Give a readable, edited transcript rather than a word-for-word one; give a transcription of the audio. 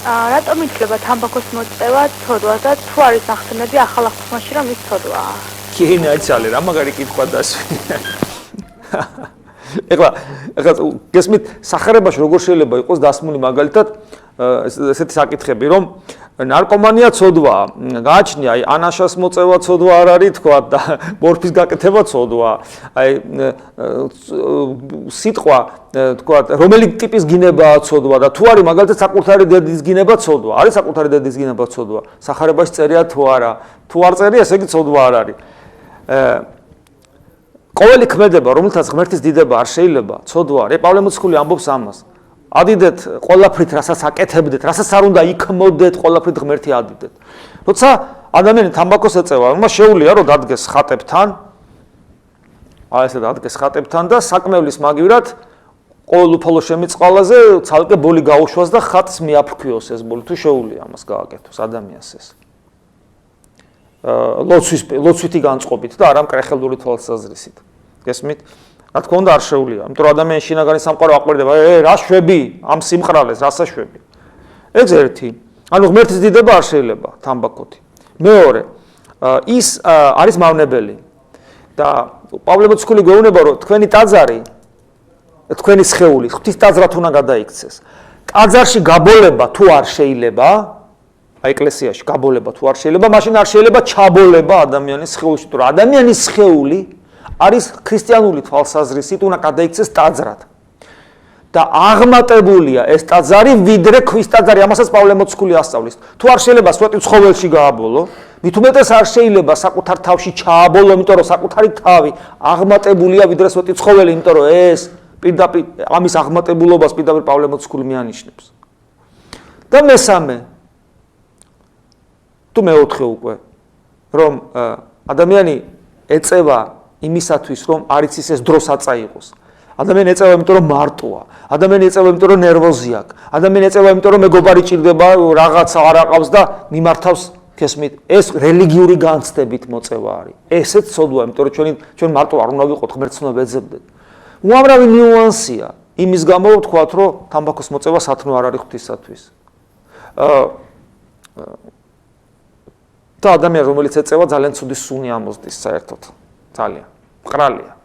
რატომ ითვლება თამბაქოს მოწევა ცოდვას და თუ არის ნახსენები ახალ აღთქმაში რომ ის ცოდვაა? კი, ნაიცალე, რა მაგარი კითხვა დასვი. ეხლა გესმით, სახარებაში როგორ შეიძლება იყოს დასმული მაგალითად ესეთი საკითხები, რომ ნარკომანია ცოდვაა, გააჩნია, აი ანაშას მოწევა ცოდვა არ არის თქვა და მორფის გაკეთება ცოდვაა. აი სიტყვა თქვა, რომელი ტიპის გინებაა ცოდვა და თუ არის მაგალითად საკუთარი დედის გინება ცოდვა, არის საკუთარი დედის გინება ცოდვა. სახარებაში წერია თუ არა, თუ არ წერია, ესე იგი ცოდვა არ არის. ყოველი ქმედება, რომელთაც ღმერთის დიდება არ შეიძლება, ცოდვა არის. პავლე მოციქული ამბობს ამას. ადიდეთ ყველაფრით, რასაც აკეთებდეთ, რასაც არ უნდა იქმოდეთ, ყველაფრით ღმერთი ადიდეთ. როცა ადამიანი თამბაქოს ეწევა, მას შეუძლია რომ დადგეს ხატებთან, ესე დადგეს ხატებთან და საკმევლის მაგივრად ყოველ უფალო შემიწყალაზე ცალკე ბოლი გაუშვას და ხატს მიაფრქვიოს ეს ბოლი, თუ შეუძლია ამას გააკეთოს ადამიანს ეს. ლოცვითი განწყობით და არა მკრეხელური თვალსაზრისით. გესმით? რა თქმა უნდა არ შეუძლია, იმიტომ რომ ადამიანის შინაგანი სამყარო აყვირდება, რა შვები ამ სიმყრალეს, რასაშვები. ეს ერთი. ანუ ღმერთის დიდება არ შეიძლება თამბაქოთი. მეორე, ის არის მავნებელი. და პავლე მოციქული გვეუბნება, რომ თქვენი ტაძარი, თქვენი სხეული, ღვთის ტაძრად უნდა გადაიქცეს. ტაძარში გაბოლება თუ არ შეიძლება, აი ეკლესიაში გაბოლება თუ არ შეიძლება, მაშინ არ შეიძლება ჩაბოლება ადამიანის სხეულში, თუ რა ადამიანის სხეული არის ქრისტიანული თვალსაზრისით უნდა გადაიქცეს ტაძრად. და აღმატებულია ეს ტაძარი ვიდრე ქვის ტაძარი, ამასაც პავლე მოციქული ასწავლის. თუ არ შეიძლება სვეტი ცხოველში გააბოლო, მით უმეტეს არ შეიძლება საკუთარ თავში ჩააბოლო, იმიტომ რომ საკუთარი თავი აღმატებულია ვიდრე სვეტი ცხოველი, იმიტომ რომ ეს პირდაპირ ამის აღმატებულობას პირდაპირ პავლე მოციქული მიანიშნებს. და მესამე თუ მეოთხე უკვე რომ ადამიანი ეწევა იმისათვის რომ არ იცის ეს დროს აწაიღოს. ადამიანი ეწევა იმიტომ რომ მარტოა, ადამიანი ეწევა იმიტომ რომ ნერვოზი აქვს, ადამიანი ეწევა იმიტომ რომ მეგობარი ჭირდება, რაღაცა არ აყავს და მიმართავს გესმით, ეს რელიგიური განცდებით მოწევა არის. ესეც ცოდვაა, იმიტომ რომ ჩვენ მარტო არ უნდა ვიყოთ, ღმერთს ვეძებდეთ. უამრავი ნიუანსია იმის გამო ვთქვათ, რომ თამბაქოს მოწევა სათნო არ არის ღვთისათვის. და ადამიანი რომელიც ეწევა ძალიან ცუდი სუნი ამოსდის საერთოდ. ძალიან მყრალია.